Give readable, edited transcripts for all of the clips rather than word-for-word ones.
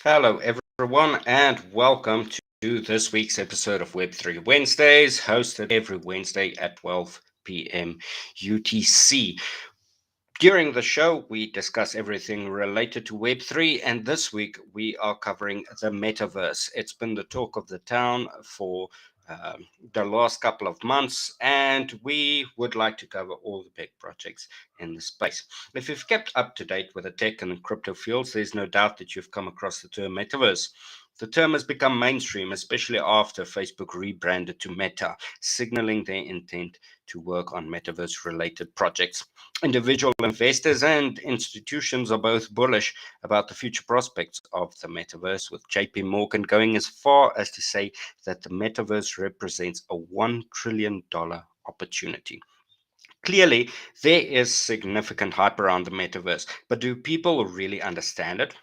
Hello, everyone, and welcome to this week's episode of Web3 Wednesdays, hosted every Wednesday at 12 p.m. UTC. During the show, we discuss everything related to Web3, and this week we are covering the Metaverse. It's been the talk of the town for the last couple of months, and we would like to cover all the big projects in the space. If you've kept up to date with the tech and crypto fields, there's no doubt that you've come across the term Metaverse. The term has become mainstream, especially after Facebook rebranded to Meta, signaling their intent to work on metaverse related projects. Individual investors and institutions are both bullish about the future prospects of the metaverse, with JP Morgan going as far as to say that the metaverse represents a $1 trillion opportunity. Clearly, there is significant hype around the metaverse, but do people really understand it?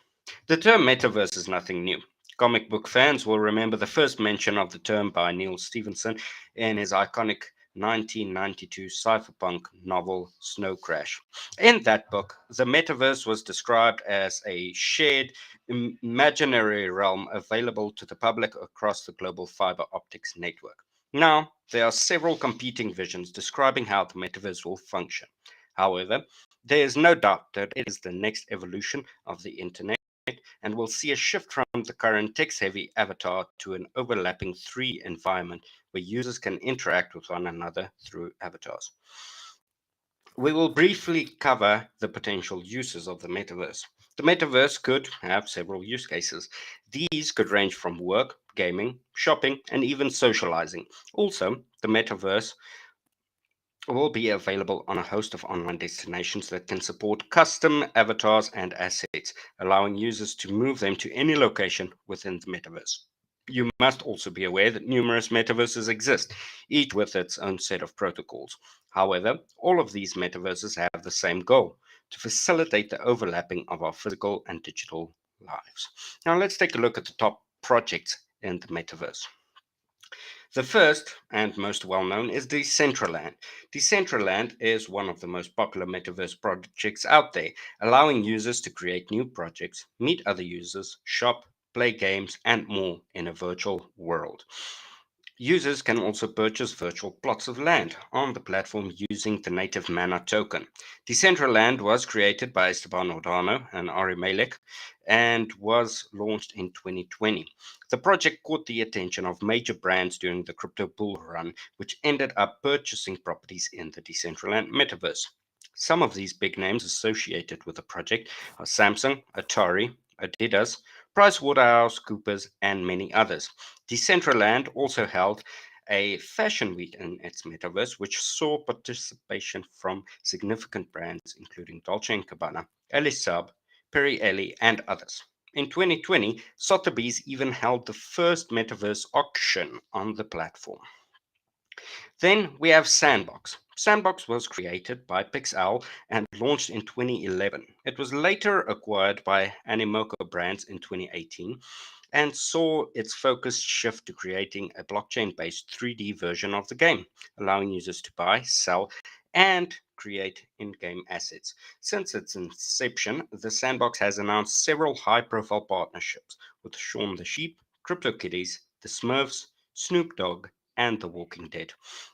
The term metaverse is nothing new. Comic book fans will remember the first mention of the term by Neil Stephenson in his iconic 1992 cypherpunk novel Snow Crash. In that book, the metaverse was described as a shared imaginary realm available to the public across the global fiber optics network. Now, there are several competing visions describing how the metaverse will function. However, there is no doubt that it is the next evolution of the internet and we'll see a shift from the current text heavy avatar to an overlapping 3 environment where users can interact with one another through avatars. We will briefly cover the potential uses of the metaverse. The metaverse could have several use cases. These could range from work, gaming, shopping, and even socializing. Also, the metaverse will be available on a host of online destinations that can support custom avatars and assets, allowing users to move them to any location within the metaverse. You must also be aware that numerous metaverses exist, each with its own set of protocols. However, all of these metaverses have the same goal: to facilitate the overlapping of our physical and digital lives. Now, let's take a look at the top projects in the metaverse. The first and most well known is Decentraland. Decentraland is one of the most popular metaverse projects out there, allowing users to create new projects, meet other users, shop, play games, and more in a virtual world. Users can also purchase virtual plots of land on the platform using the native Mana token. Decentraland was created by Esteban Ordano and Ari Malek and was launched in 2020. The project caught the attention of major brands during the crypto bull run, which ended up purchasing properties in the Decentraland metaverse. Some of these big names associated with the project are Samsung, Atari, Adidas, PricewaterhouseCoopers, and many others. Decentraland also held a fashion week in its metaverse, which saw participation from significant brands including Dolce& Gabbana, Elie Saab, Perry Ellie, and others. In 2020, Sotheby's even held the first metaverse auction on the platform. Then we have Sandbox. Sandbox was created by Pixel and launched in 2011. It was later acquired by Animoca Brands in 2018 and saw its focus shift to creating a blockchain based 3D version of the game, allowing users to buy, sell, and create in game assets. Since its inception, the Sandbox has announced several high profile partnerships with Shaun the Sheep, CryptoKitties, The Smurfs, Snoop Dogg, and The Walking Dead.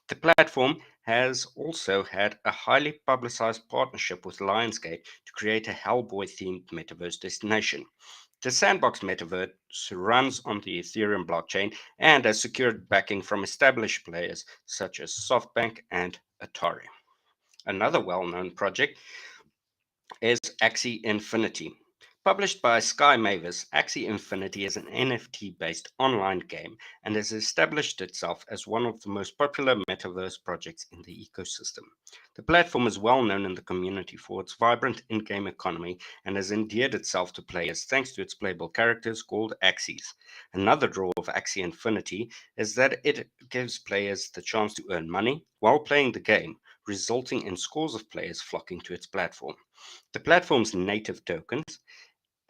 The platform has also had a highly publicized partnership with Lionsgate to create a Hellboy themed metaverse destination. The Sandbox metaverse runs on the Ethereum blockchain and has secured backing from established players such as SoftBank and Atari. Another well known project is Axie Infinity. Published by Sky Mavis, Axie Infinity is an NFT based online game and has established itself as one of the most popular metaverse projects in the ecosystem. The platform is well known in the community for its vibrant in game economy and has endeared itself to players thanks to its playable characters called Axies. Another draw of Axie Infinity is that it gives players the chance to earn money while playing the game, resulting in scores of players flocking to its platform. The platform's native tokens,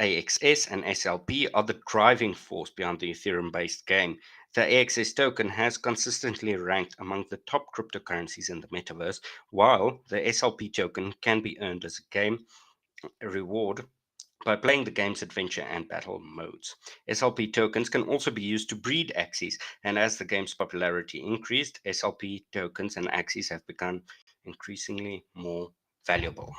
AXS and SLP, are the driving force behind the Ethereum based game. The AXS token has consistently ranked among the top cryptocurrencies in the metaverse, while the SLP token can be earned as a game reward by playing the game's adventure and battle modes. SLP tokens can also be used to breed axes, and as the game's popularity increased, SLP tokens and axes have become increasingly more valuable.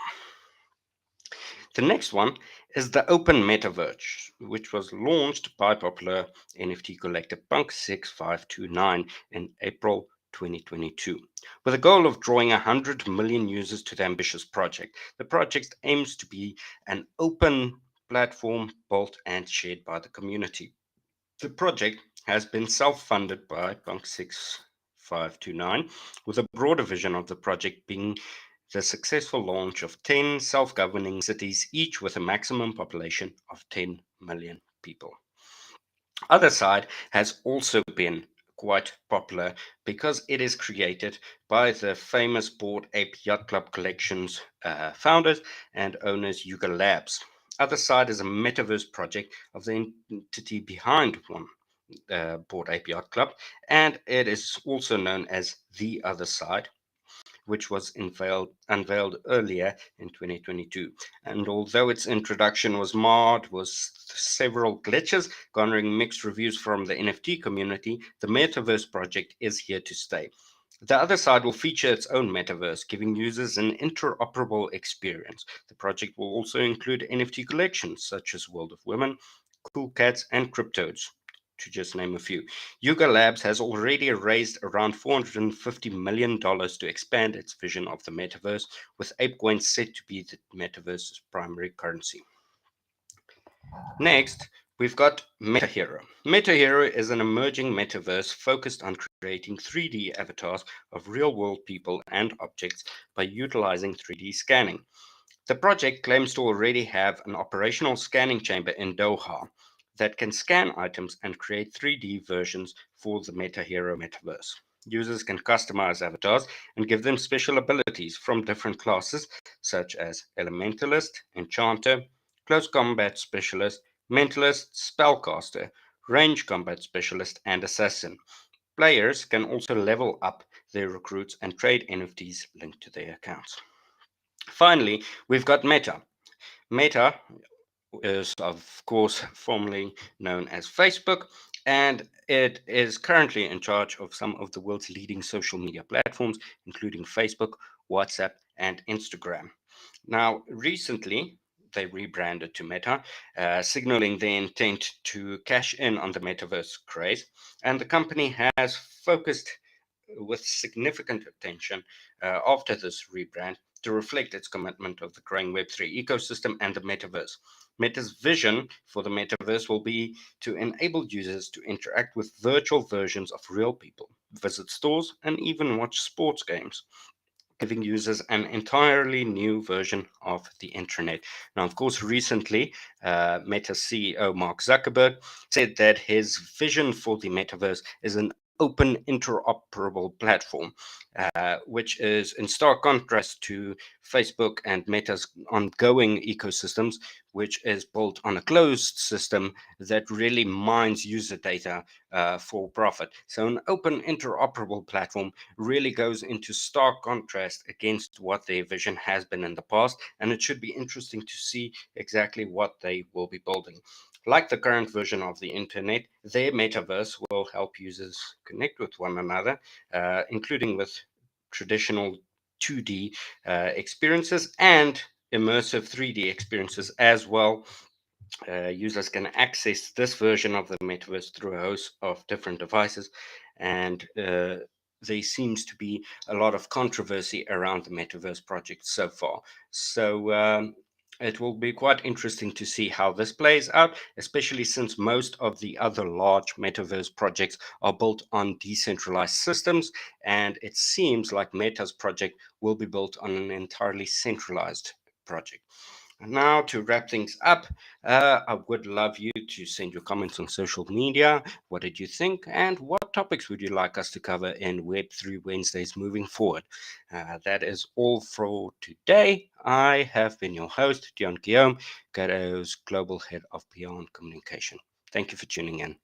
The next one is the Open Metaverse, which was launched by popular NFT collector Punk6529 in April 2022. With a goal of drawing 100 million users to the ambitious project, the project aims to be an open platform built and shared by the community. The project has been self funded by Punk6529, with a broader vision of the project being the successful launch of 10 self governing cities, each with a maximum population of 10 million people. Other Side has also been quite popular because it is created by the famous Bored Ape Yacht Club Collections founders and owners Yuga Labs. Other Side is a metaverse project of the entity behind one. Bored Ape Yacht Club, and it is also known as The Other Side, which was unveiled earlier in 2022. And although its introduction was marred with several glitches, garnering mixed reviews from the NFT community, the Metaverse project is here to stay. The Other Side will feature its own metaverse, giving users an interoperable experience. The project will also include NFT collections such as World of Women, Cool Cats, and Cryptodes, to just name a few. Yuga Labs has already raised around $450 million to expand its vision of the metaverse, with ApeCoin set to be the metaverse's primary currency. Next, we've got MetaHero. MetaHero is an emerging metaverse focused on creating 3D avatars of real world people and objects by utilizing 3D scanning. The project claims to already have an operational scanning chamber in Doha that can scan items and create 3D versions for the MetaHero metaverse. Users can customize avatars and give them special abilities from different classes such as Elementalist, Enchanter, Close Combat Specialist, Mentalist, Spellcaster, Range Combat Specialist, and Assassin. Players can also level up their recruits and trade NFTs linked to their accounts. Finally, we've got Meta. Meta is, of course, formerly known as Facebook, and it is currently in charge of some of the world's leading social media platforms, including Facebook, WhatsApp, and Instagram. Now, recently, they rebranded to Meta, signaling their intent to cash in on the metaverse craze, and the company has focused with significant attention after this rebrand to reflect its commitment of the growing Web3 ecosystem and the metaverse. Meta's vision for the metaverse will be to enable users to interact with virtual versions of real people, visit stores, and even watch sports games, giving users an entirely new version of the internet. Now, of course, recently, Meta CEO Mark Zuckerberg said that his vision for the metaverse is an open interoperable platform, which is in stark contrast to Facebook and Meta's ongoing ecosystems, which is built on a closed system that really mines user data for profit. So, an open interoperable platform really goes into stark contrast against what their vision has been in the past, and it should be interesting to see exactly what they will be building. Like the current version of the internet, their metaverse will help users connect with one another, including with traditional 2D experiences and immersive 3D experiences as well. Users can access this version of the metaverse through a host of different devices, and there seems to be a lot of controversy around the metaverse project so far. So it will be quite interesting to see how this plays out, especially since most of the other large metaverse projects are built on decentralized systems, and it seems like Meta's project will be built on an entirely centralized project. Now, to wrap things up, I would love you to send your comments on social media. What did you think? And what topics would you like us to cover in Web3 Wednesdays moving forward? That is all for today. I have been your host, Dion Guillaume, Cato's Global Head of PR and Communication. Thank you for tuning in.